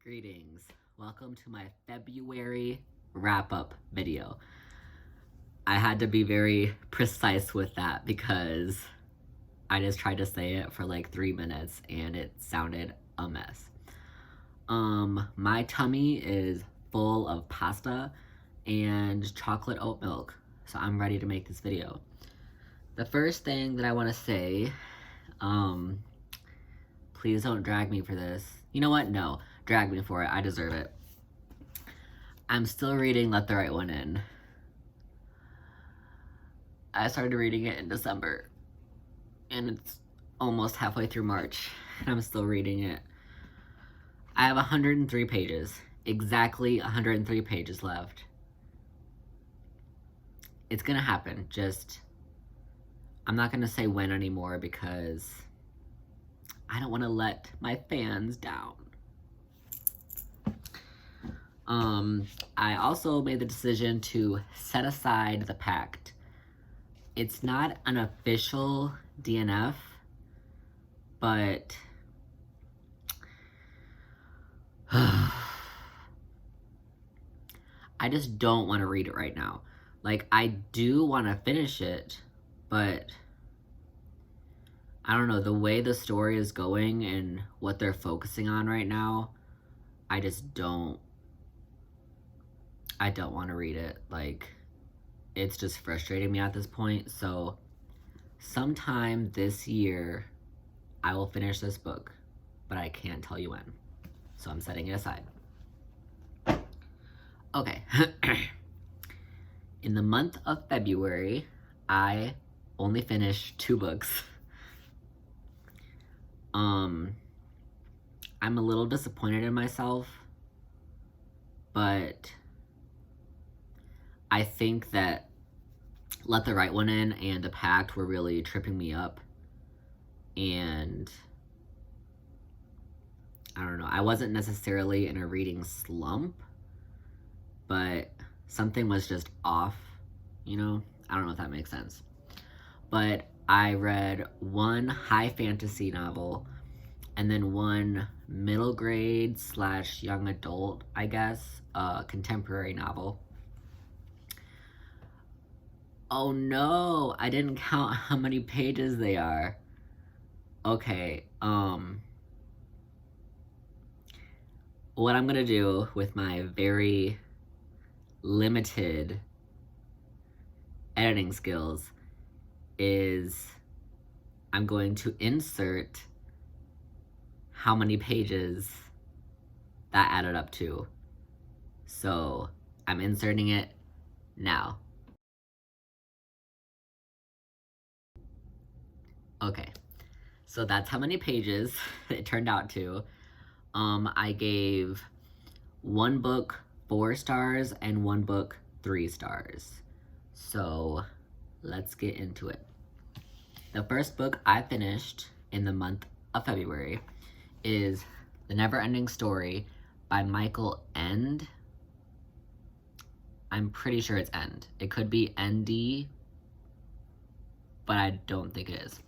Greetings. Welcome to my February wrap-up video. I had to be very precise with that because I just tried to say it for like 3 minutes and it sounded a mess. My tummy is full of pasta and chocolate oat milk, so I'm ready to make this video. The first thing that I want to say, please don't drag me for this. You know what? No, drag me for it. I deserve it. I'm still reading Let the Right One In. I started reading it in December, and it's almost halfway through March, and I'm still reading it. I have 103 pages, exactly 103 pages left. It's gonna happen, I'm not gonna say when anymore because I don't wanna let my fans down. I also made the decision to set aside the pact. It's not an official DNF, but I just don't want to read it right now. Like, I do want to finish it, but I don't know, the way the story is going and what they're focusing on right now, I don't want to read it. Like, it's just frustrating me at this point. So sometime this year, I will finish this book, but I can't tell you when. So I'm setting it aside. Okay. In the month of February, I only finished 2 books. I'm a little disappointed in myself, but I think that Let the Right One In and The Pact were really tripping me up, and I don't know, I wasn't necessarily in a reading slump, but something was just off, you know? I don't know if that makes sense. But I read 1 high fantasy novel and then 1 middle grade / young adult, I guess, contemporary novel. Oh no, I didn't count how many pages they are. Okay, what I'm gonna do with my very limited editing skills is I'm going to insert how many pages that added up to. So I'm inserting it now. Okay, so that's how many pages it turned out to. I gave 1 book 4 stars and 1 book 3 stars. So let's get into it. The first book I finished in the month of February is The Neverending Story by Michael End. I'm pretty sure it's End. It could be ND, but I don't think it is.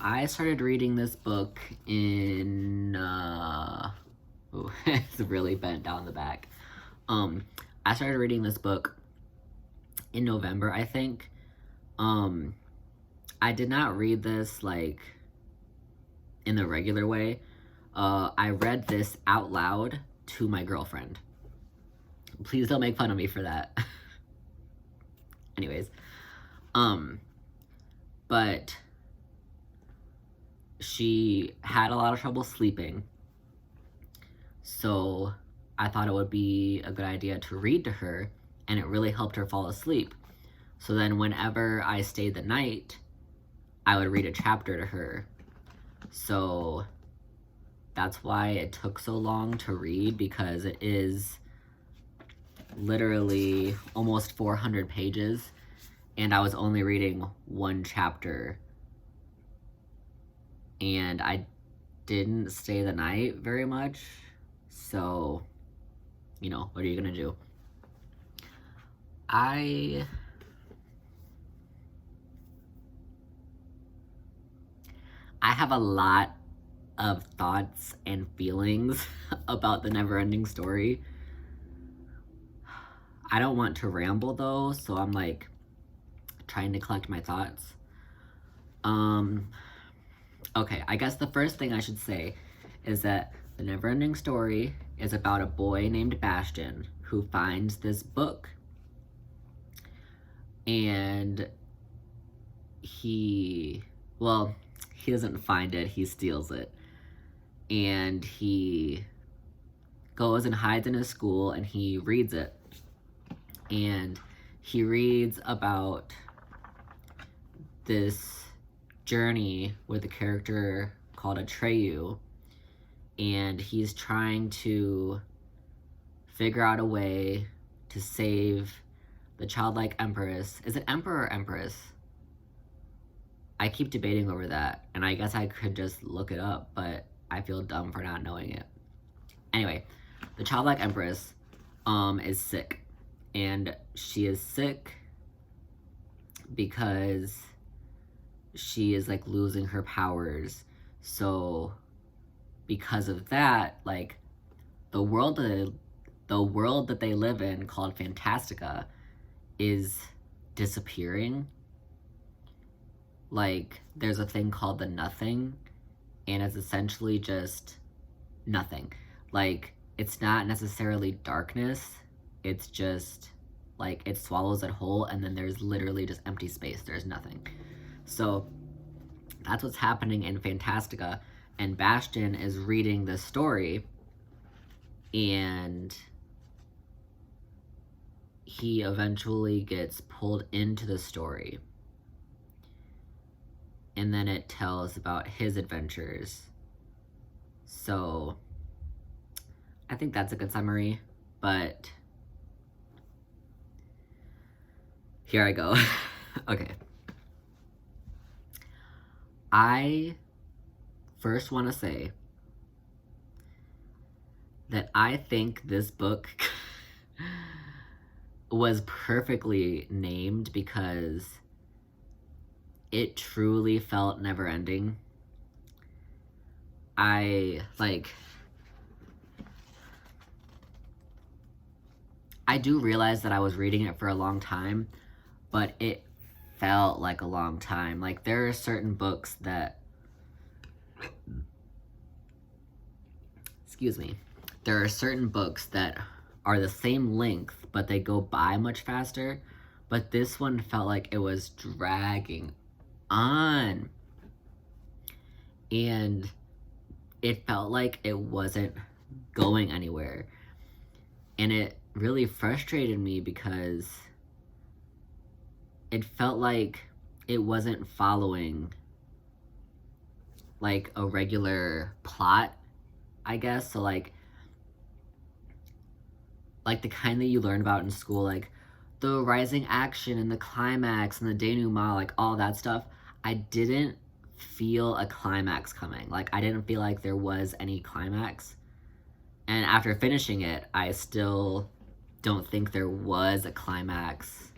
I started reading this book in, ooh, it's really bent down the back. I started reading this book in November, I think. I did not read this, like, in the regular way. I read this out loud to my girlfriend. Please don't make fun of me for that. Anyways, but she had a lot of trouble sleeping, so I thought it would be a good idea to read to her, and it really helped her fall asleep. So then whenever I stayed the night, I would read a chapter to her. So that's why it took so long to read, because it is literally almost 400 pages, and I was only reading 1 chapter. And I didn't stay the night very much, so, you know, what are you gonna do? I have a lot of thoughts and feelings about the Neverending Story. I don't want to ramble though, so I'm like trying to collect my thoughts. Okay, I guess the first thing I should say is that the Neverending Story is about a boy named Bastian who finds this book, and he doesn't find it, he steals it, and he goes and hides in his school, and he reads it, and he reads about this journey with a character called Atreyu, and he's trying to figure out a way to save the childlike empress. Is it emperor or empress? I keep debating over that, and I guess I could just look it up, but I feel dumb for not knowing it. Anyway, the childlike empress is sick, and she is sick because she is like losing her powers. So because of that, like the world that they live in, called Fantastica, is disappearing. Like there's a thing called the Nothing, and it's essentially just nothing. Like it's not necessarily darkness, it's just like it swallows it whole, and then there's literally just empty space. There's nothing. So that's what's happening in Fantastica, and Bastian is reading this story, and he eventually gets pulled into the story, and then it tells about his adventures. So I think that's a good summary, but here I go. Okay. I first want to say that I think this book was perfectly named because it truly felt never ending. I do realize that I was reading it for a long time, but it felt like a long time. Like there are certain books that, there are certain books that are the same length, but they go by much faster. But this one felt like it was dragging on, and it felt like it wasn't going anywhere, and it really frustrated me because it felt like it wasn't following like a regular plot, I guess. So like the kind that you learn about in school, like the rising action and the climax and the denouement, like all that stuff. I didn't feel a climax coming. Like I didn't feel like there was any climax. And after finishing it, I still don't think there was a climax.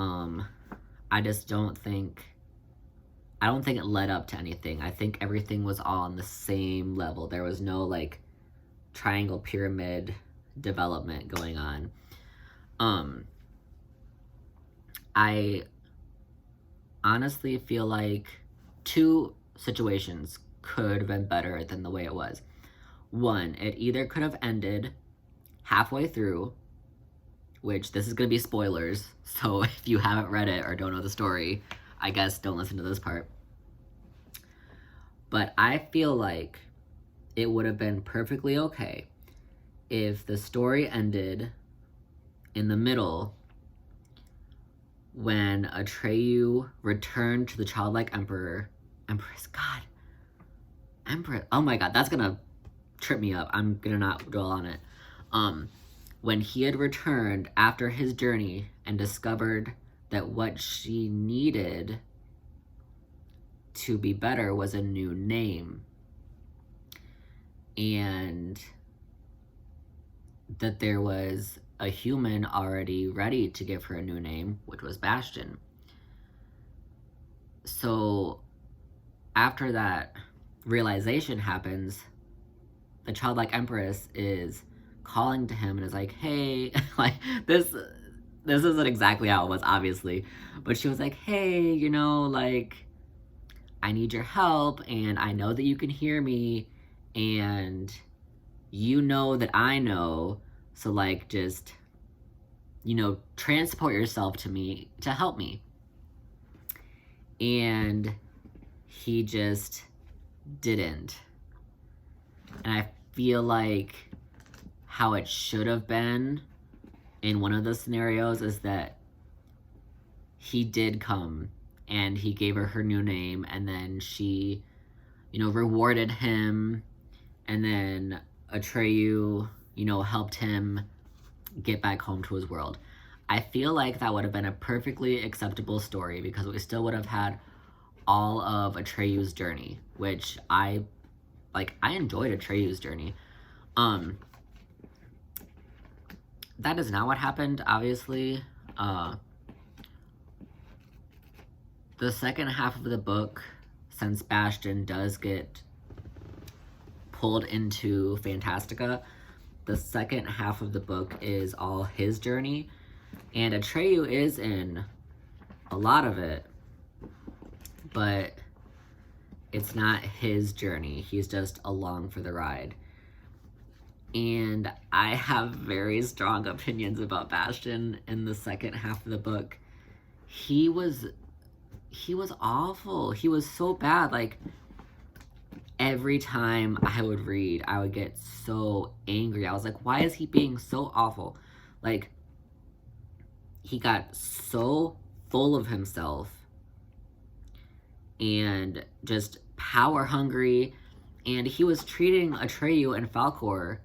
I don't think it led up to anything. I think everything was all on the same level. There was no like triangle pyramid development going on. I honestly feel like two situations could have been better than the way it was. One, it either could have ended halfway through, which this is going to be spoilers, so if you haven't read it or don't know the story, I guess don't listen to this part. But I feel like it would have been perfectly okay if the story ended in the middle when Atreyu returned to the childlike emperess, oh my god, that's gonna trip me up. I'm gonna not dwell on it. When he had returned after his journey and discovered that what she needed to be better was a new name, and that there was a human already ready to give her a new name, which was Bastian. So after that realization happens, the childlike empress is calling to him and is like, hey, like this isn't exactly how it was, obviously, but she was like, hey, you know, like, I need your help, and I know that you can hear me, and you know that I know, so like, just, you know, transport yourself to me to help me. And he just didn't. And I feel like how it should have been in one of the scenarios is that he did come and he gave her new name, and then she, you know, rewarded him, and then Atreyu, you know, helped him get back home to his world. I feel like that would have been a perfectly acceptable story because we still would have had all of Atreyu's journey, which I enjoyed Atreyu's journey. That is not what happened, obviously. The second half of the book, since Bastian does get pulled into Fantastica, the second half of the book is all his journey, and Atreyu is in a lot of it, but it's not his journey. He's just along for the ride. And I have very strong opinions about Bastian in the second half of the book. He was awful. He was so bad. Like, every time I would read, I would get so angry. I was like, why is he being so awful? Like, he got so full of himself and just power hungry, and he was treating Atreyu and Falkor,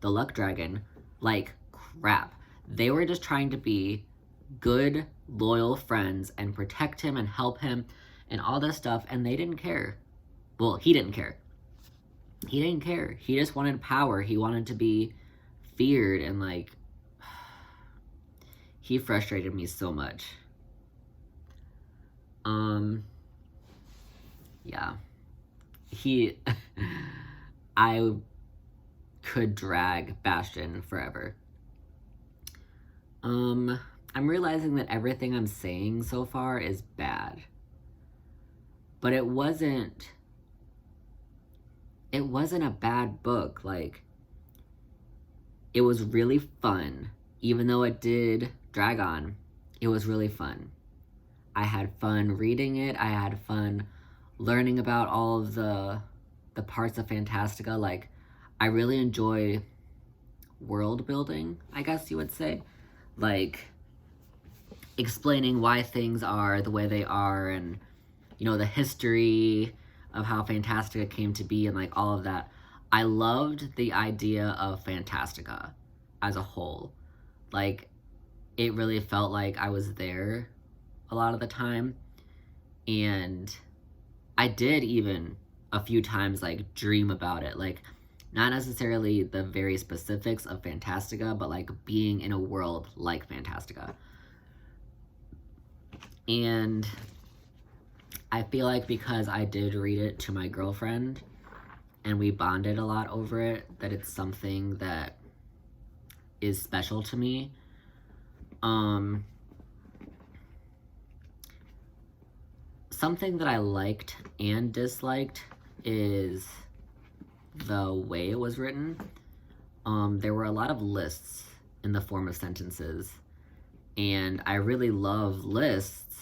the luck dragon, like crap. They were just trying to be good, loyal friends and protect him and help him and all this stuff, and they didn't care. Well, he didn't care. He didn't care. He just wanted power. He wanted to be feared, and like, he frustrated me so much. Yeah. I could drag Bastian forever. I'm realizing that everything I'm saying so far is bad. But it wasn't a bad book. Like, it was really fun. Even though it did drag on, it was really fun. I had fun reading it. I had fun learning about all of the parts of Fantastica. Like, I really enjoy world building, I guess you would say. Like, explaining why things are the way they are, and, you know, the history of how Fantastica came to be, and like all of that. I loved the idea of Fantastica as a whole. Like, it really felt like I was there a lot of the time, and I did even a few times like dream about it. Like, not necessarily the very specifics of Fantastica, but like being in a world like Fantastica. And I feel like because I did read it to my girlfriend and we bonded a lot over it, that it's something that is special to me. Something that I liked and disliked is the way it was written. There were a lot of lists in the form of sentences, and I really love lists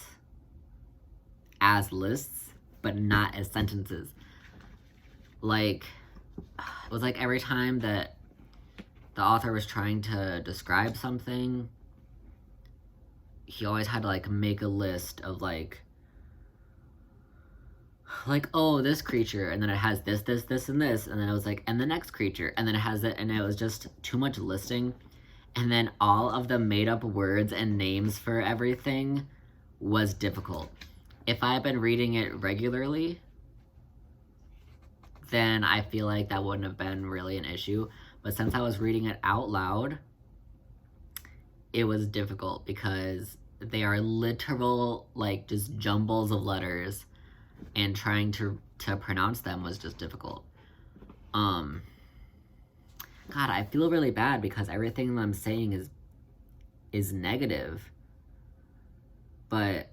as lists, but not as sentences. Like, it was like every time that the author was trying to describe something, he always had to like make a list of like, oh, this creature, and then it has this, this, this, and this, and then it was like, and the next creature, and then it has that, and it was just too much listing, and then all of the made-up words and names for everything was difficult. If I had been reading it regularly, then I feel like that wouldn't have been really an issue, but since I was reading it out loud, it was difficult because they are literal, like, just jumbles of letters, and trying to to pronounce them was just difficult. God, I feel really bad because everything that I'm saying is negative. But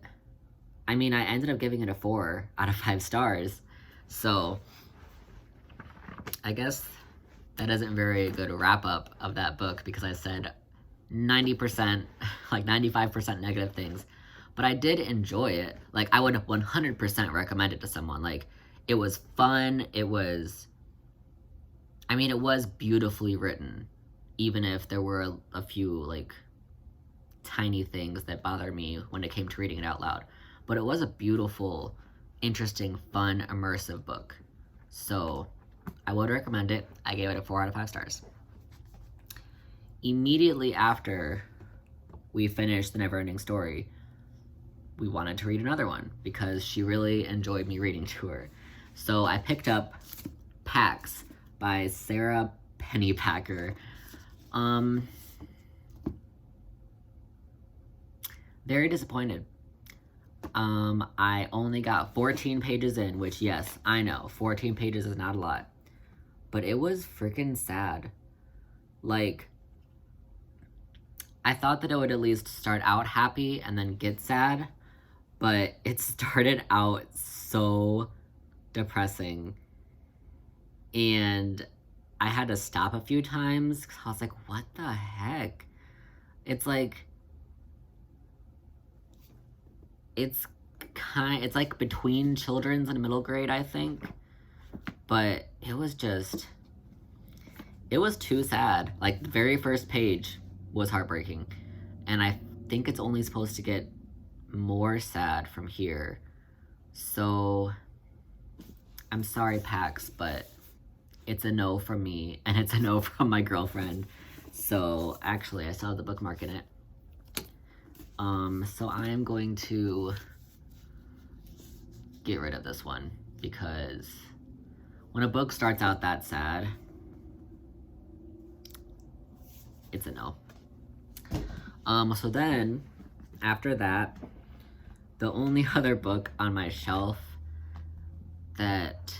I mean, I ended up giving it a 4 out of 5 stars. So I guess that isn't very good wrap up of that book because I said 90%, like 95% negative things. But I did enjoy it. Like, I would 100% recommend it to someone. Like, it was fun. It was beautifully written. Even if there were a few, like, tiny things that bothered me when it came to reading it out loud. But it was a beautiful, interesting, fun, immersive book. So, I would recommend it. I gave it a 4 out of 5 stars. Immediately after we finished The Neverending Story, we wanted to read another one because she really enjoyed me reading to her. So I picked up Pax by Sarah Pennypacker. Very disappointed. I only got 14 pages in, which, yes, I know, 14 pages is not a lot. But it was freaking sad. Like, I thought that it would at least start out happy and then get sad, but it started out so depressing. And I had to stop a few times because I was like, what the heck? It's like, it's like between children's and middle grade, I think. But it was too sad. Like, the very first page was heartbreaking. And I think it's only supposed to get more sad from here. So, I'm sorry, Pax, but it's a no from me, and it's a no from my girlfriend. So, actually, I still have the bookmark in it. So I am going to get rid of this one, because when a book starts out that sad, it's a no. So then, after that, the only other book on my shelf that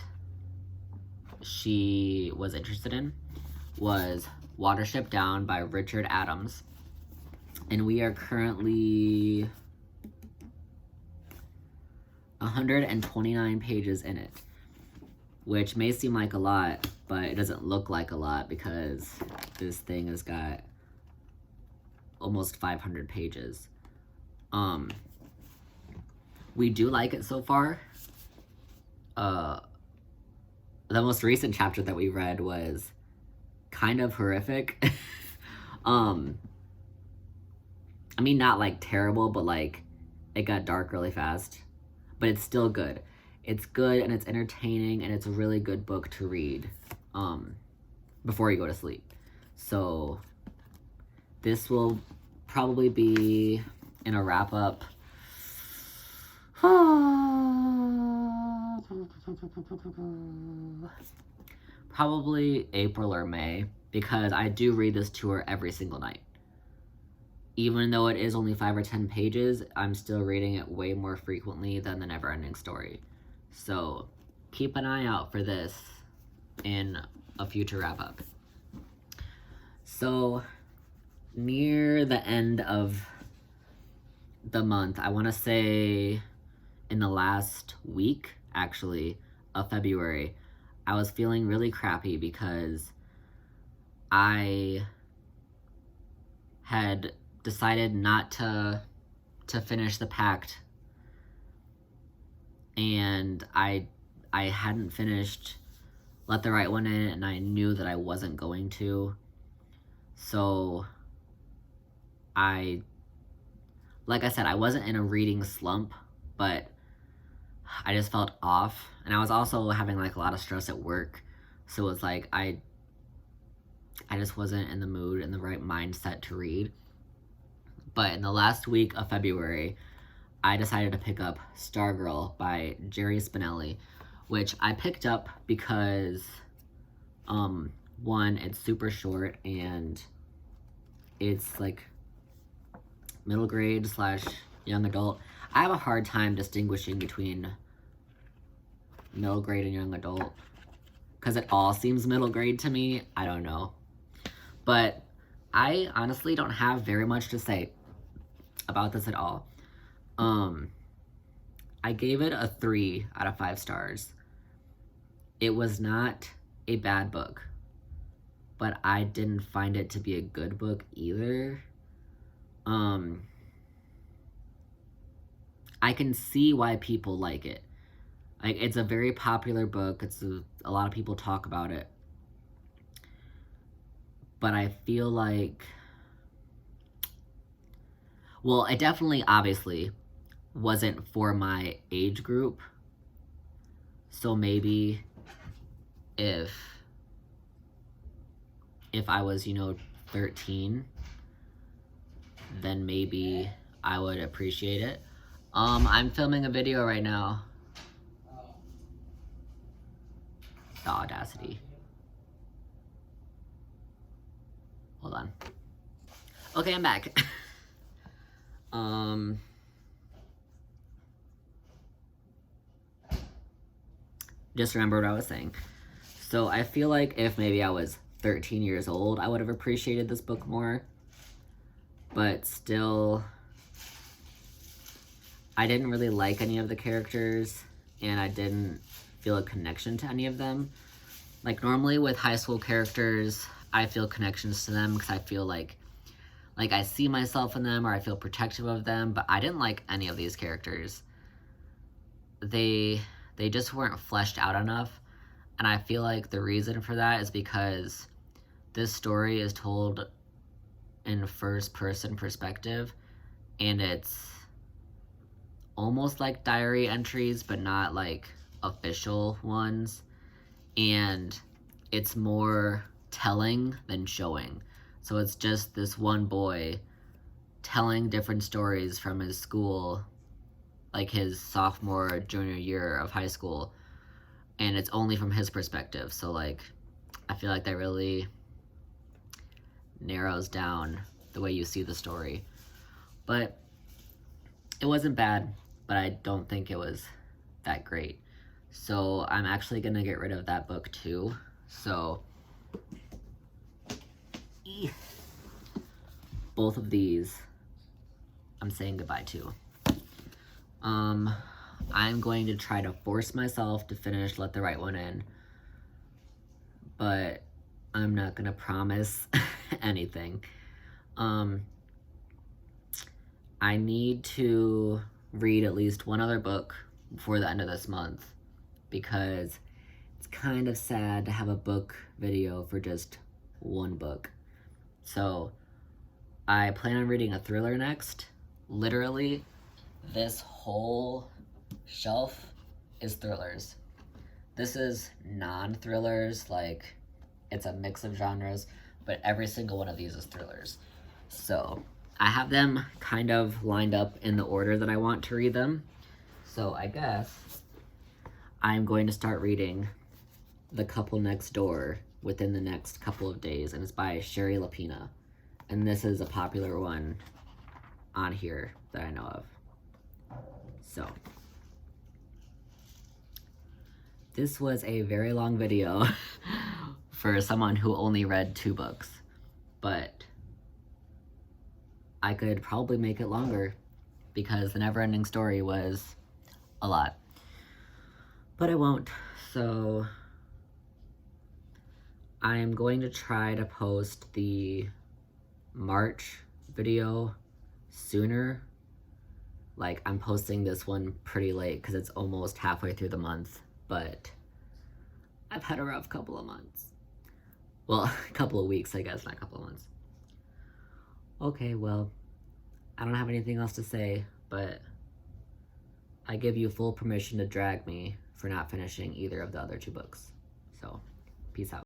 she was interested in was Watership Down by Richard Adams. And we are currently 129 pages in it, which may seem like a lot, but it doesn't look like a lot because this thing has got almost 500 pages. We do like it so far. The most recent chapter that we read was kind of horrific. I mean, not like terrible, but like it got dark really fast. But it's still good. It's good and it's entertaining and it's a really good book to read before you go to sleep. So this will probably be in a wrap up. Probably April or May, because I do read this to her every single night. Even though it is only 5 or 10 pages, I'm still reading it way more frequently than The Neverending Story. So keep an eye out for this in a future wrap-up. So near the end of the month, I want to say in the last week, actually, of February, I was feeling really crappy because I had decided not to finish the pact, and I hadn't finished Let the Right One In, and I knew that I wasn't going to. So like I said, I wasn't in a reading slump, but I just felt off, and I was also having like a lot of stress at work, so it was like I just wasn't in the mood and the right mindset to read. But in the last week of February, I decided to pick up Stargirl by Jerry Spinelli, which I picked up because, one, it's super short, and it's like middle grade / young adult. I have a hard time distinguishing between middle grade and young adult. Because it all seems middle grade to me. I don't know. But I honestly don't have very much to say about this at all. I gave it a 3 out of 5 stars. It was not a bad book, but I didn't find it to be a good book either. I can see why people like it. Like, it's a very popular book. A lot of people talk about it. But I feel like, well, it definitely, obviously, wasn't for my age group. So maybe if I was, 13, then maybe I would appreciate it. I'm filming a video right now. The audacity. Hold on. Okay, I'm back. Just remember what I was saying. So I feel like if maybe I was 13 years old, I would have appreciated this book more. But still, I didn't really like any of the characters, and I didn't feel a connection to any of them. Like, normally with high school characters, I feel connections to them because I feel like I see myself in them, or I feel protective of them, but I didn't like any of these characters. They just weren't fleshed out enough, and I feel like the reason for that is because this story is told in first-person perspective, and it's almost like diary entries, but not like official ones, and it's more telling than showing. So it's just this one boy telling different stories from his school, like his sophomore, junior year of high school, and it's only from his perspective. So, like, I feel like that really narrows down the way you see the story. But it wasn't bad, but I don't think it was that great. So I'm actually gonna get rid of that book too. So both of these I'm saying goodbye to. I'm going to try to force myself to finish Let the Right One In, but I'm not gonna promise anything. I need to read at least one other book before the end of this month, because it's kind of sad to have a book video for just one book. So I plan on reading a thriller next. Literally, this whole shelf is thrillers. This is non-thrillers, like, it's a mix of genres, but every single one of these is thrillers. So I have them kind of lined up in the order that I want to read them. So I guess I'm going to start reading The Couple Next Door within the next couple of days, and it's by Sherry Lapina. And this is a popular one on here that I know of. So this was a very long video for someone who only read 2 books, but I could probably make it longer because The Neverending Story was a lot. But I won't, so I am going to try to post the March video sooner. Like, I'm posting this one pretty late because it's almost halfway through the month, but I've had a rough couple of months. Well, a couple of weeks, I guess, not a couple of months. Okay, well, I don't have anything else to say, but I give you full permission to drag me for not finishing either of the other 2 books. So, peace out.